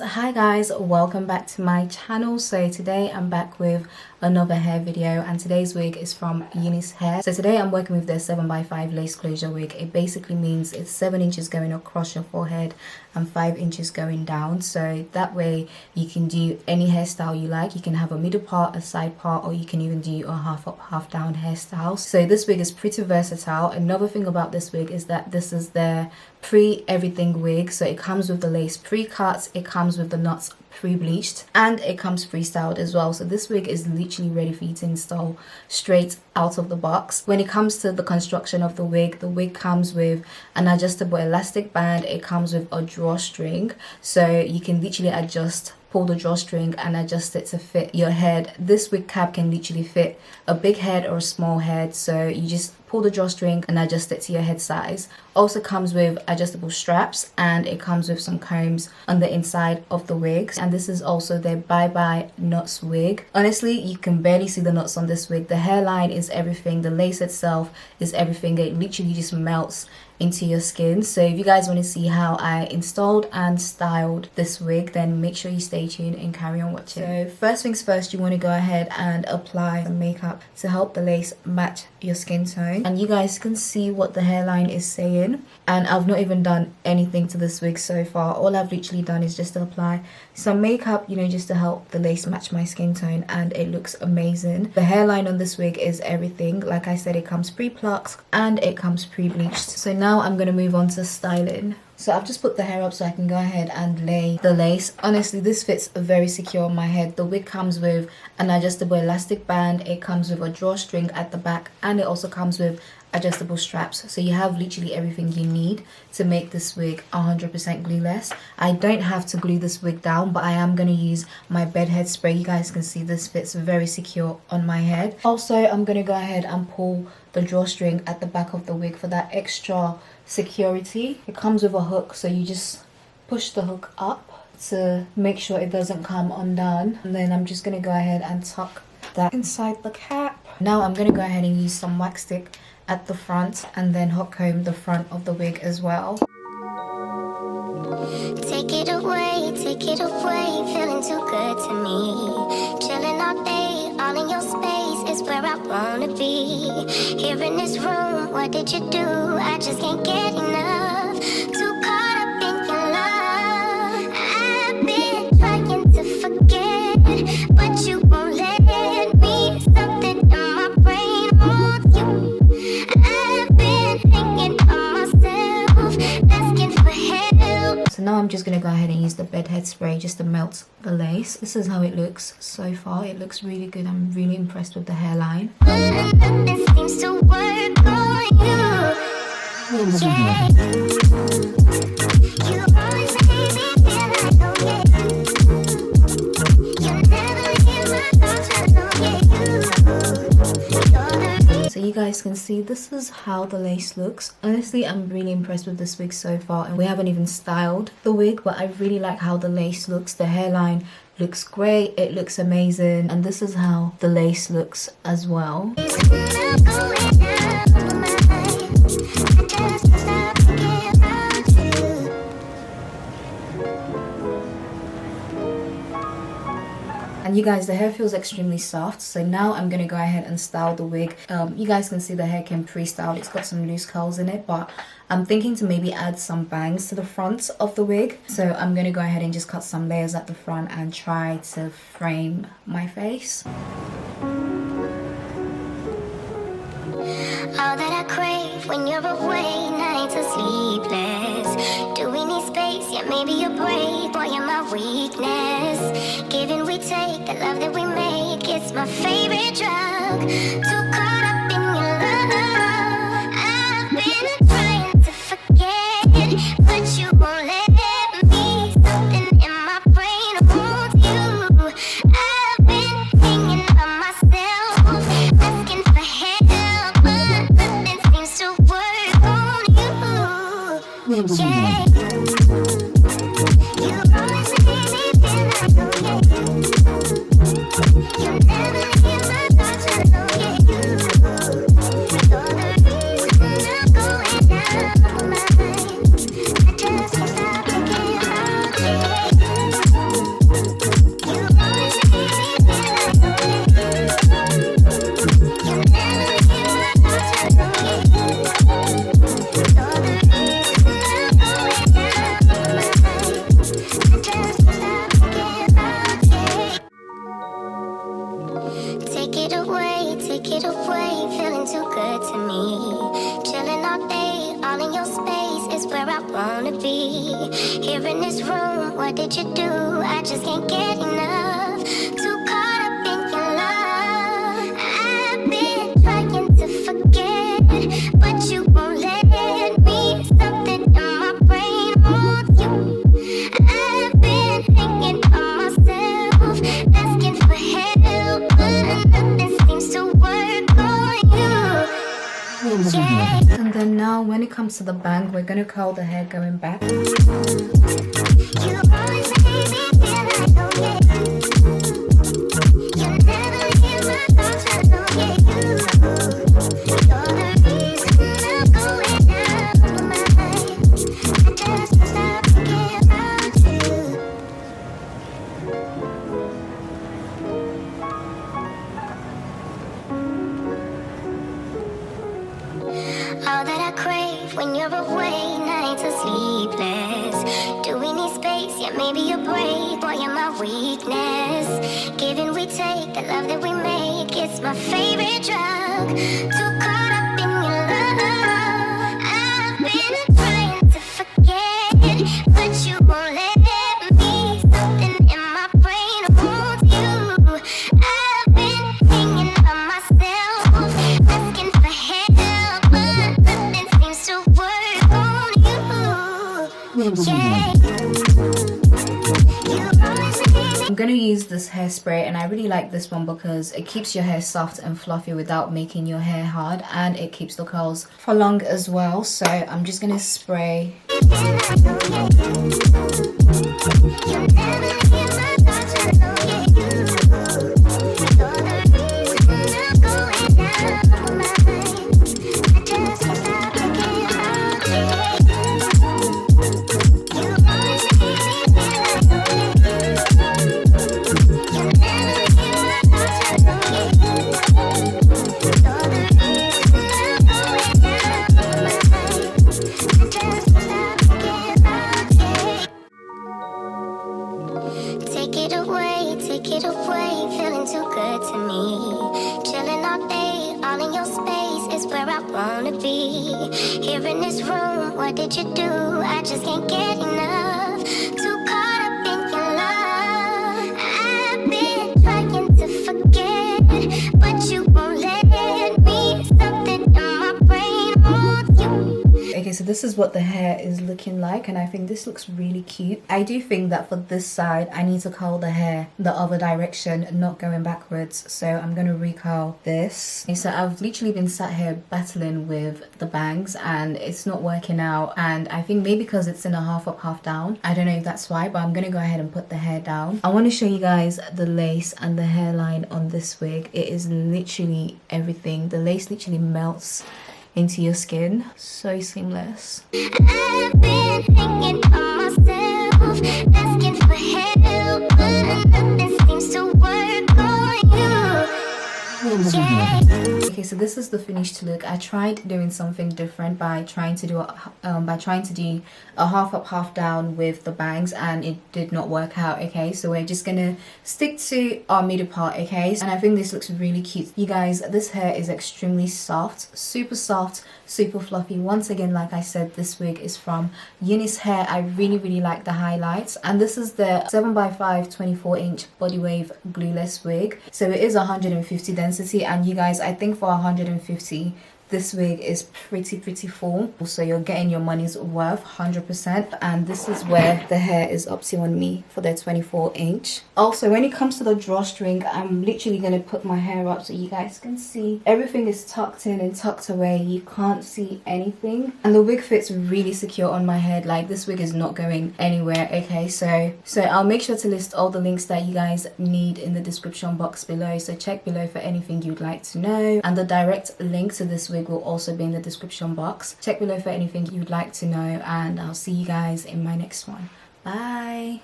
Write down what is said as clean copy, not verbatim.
Hi guys, welcome back to my channel. So today I'm back with another hair video, and today's wig is from Unice Hair. So today I'm working with their 7x5 lace closure wig. It basically means it's 7 inches going across your forehead and 5 inches going down, so that way you can do any hairstyle you like. You can have a middle part, a side part, or you can even do a half up half down hairstyle. So this wig is pretty versatile. Another thing about this wig is that this is their pre-everything wig, so it comes with the lace pre-cut, it comes with the knots pre-bleached, and it comes pre-styled as well. So this wig is literally ready for you to install straight out of the box. When it comes to the construction of the wig comes with an adjustable elastic band. It comes with a drawstring, so you can literally pull the drawstring and adjust it to fit your head. This wig cap can literally fit a big head or a small head, so you just pull the drawstring and adjust it to your head size. Also comes with adjustable straps, and it comes with some combs on the inside of the wigs. And this is also their byebye knots wig. Honestly, you can barely see the knots on this wig. The hairline is everything, the lace itself is everything. It literally just melts into your skin. So if you guys want to see how I installed and styled this wig, then make sure you stay tuned and carry on watching. So first things first, you want to go ahead and apply some makeup to help the lace match your skin tone. And you guys can see what the hairline is saying, and I've not even done anything to this wig so far. All I've literally done is just to apply some makeup, you know, just to help the lace match my skin tone, and it looks amazing. The hairline on this wig is everything. Like I said, it comes pre-plucked and it comes pre-bleached. So now I'm going to move on to styling. So I've just put the hair up so I can go ahead and lay the lace. Honestly, this fits very secure on my head. The wig comes with an adjustable elastic band, it comes with a drawstring at the back, and it also comes with adjustable straps. So you have literally everything you need to make this wig 100% glueless. I don't have to glue this wig down, but I am going to use my bed head spray. You guys can see this fits very secure on my head. Also, I'm going to go ahead and pull the drawstring at the back of the wig for that extra security. It comes with a hook, so you just push the hook up to make sure it doesn't come undone, and then I'm just going to go ahead and tuck that inside the cap. Now I'm going to go ahead and use some wax stick at the front and then hot comb the front of the wig as well. Take it away, feeling too good to me. Chilling all day, all in your space is where I wanna be. Here in this room, what did you do? I just can't get enough. Too caught up in your love. I've been trying to forget, but you won't let me. Something in my brain wants you. I've been hanging on myself, asking for help. So now I'm just going to go ahead and use the bed head spray just to melt the lace. This is how it looks so far. It looks really good. I'm really impressed with the hairline. Nothing seems to work on you. Yeah. You always make me feel like, oh yeah. You never leave my thoughts alone, yeah. So you guys can see this is how the lace looks. Honestly, I'm really impressed with this wig so far, and we haven't even styled the wig, but I really like how the lace looks. The hairline looks great, it looks amazing, and this is how the lace looks as well. And you guys, the hair feels extremely soft. So now I'm going to go ahead and style the wig. You guys can see the hair came pre-styled. It's got some loose curls in it, but I'm thinking to maybe add some bangs to the front of the wig. So I'm going to go ahead and just cut some layers at the front and try to frame my face. All that I crave when you're away, nights are sleepless. Do we need space? Yeah, maybe you're brave, boy, you're my weakness. Giving we take, the love that we make, it's my favorite drug. Too caught up in your love. I've been trying to forget, but you won't let me. Something in my brain wants you. I've been hanging by myself, asking for help, but nothing seems to work on you. Yeah. You always make me feel like, oh yeah. You never leave my thoughts alone, yeah. Here in this room, what did you do? I just can't get enough. Too caught up in your love. I've been trying to forget, but you won't let me. Something in my brain wants you. I've been hanging on myself, asking for help, but nothing seems to work on you. Yeah. And then now when it comes to the bang, we're gonna curl the hair going back. You always make me feel like, oh yeah. You never leave my thoughts alone, yeah. You're the reason I'm going out of my mind. I just can't stop thinking about you. All that I crave when you're away, nights are sleepless. Do we need space? Yeah, maybe you're brave, boy, you're my weakness. Giving we take, the love that we make, it's my favorite drug. Too caught up in your love. I've been trying to forget, but you won't let me. Something in my brain wants you. I've been hanging by myself, asking for help, but nothing seems to work on you. Yeah. You always say I'm gonna use this hairspray, and I really like this one because it keeps your hair soft and fluffy without making your hair hard, and it keeps the curls for long as well. So I'm just gonna spray. you never leave my thoughts alone, yeah. You're the reason I'm going out of my mind. I just can't stop thinking about you. You always make me feel like, oh yeah. You never leave my thoughts alone, yeah. You're the reason I'm going out of my mind. I just can't stop thinking about you. Take it away, feeling too good to me. Chilling all day, all in your space is where I wanna be. Here in this room, what did you do? I just can't get enough. Too caught up in your love. I've been trying to forget, but you won't let me. Something in my brain wants you. Okay, so this is what the hair is looking like, and I think this looks really cute. I do think that for this side, I need to curl the hair the other direction, not going backwards. So I'm gonna recurl this. Okay, so I've literally been sat here battling with the bangs, and it's not working out. And I think maybe because it's in a half up, half down. I don't know if that's why, but I'm gonna go ahead and put the hair down. I want to show you guys the lace and the hairline on this wig. It is literally everything. The lace literally melts into your skin. So seamless. I've been hanging on myself, asking for help, but nothing seems to work on you. Yeah. Okay, so this is the finished look. I tried doing something different by trying to do a half up, half down with the bangs, and it did not work out. Okay, so we're just gonna stick to our middle part. Okay, and I think this looks really cute. You guys, this hair is extremely soft, super fluffy. Once again, like I said, this wig is from Unice Hair. I really like the highlights, and this is the 7x5 24-inch body wave glueless wig. So it is 150 density, and you guys, I think for 150 this wig is pretty full, so you're getting your money's worth 100%. And this is where the hair is up to on me for the 24-inch. Also, when it comes to the drawstring, I'm literally gonna put my hair up so you guys can see everything is tucked in and tucked away. You can't see anything, and the wig fits really secure on my head. Like, this wig is not going anywhere. Okay, so I'll make sure to list all the links that you guys need in the description box below, so check below for anything you'd like to know, and the direct link to this wig will also be in the description box. Check below for anything you'd like to know, and I'll see you guys in my next one. Bye.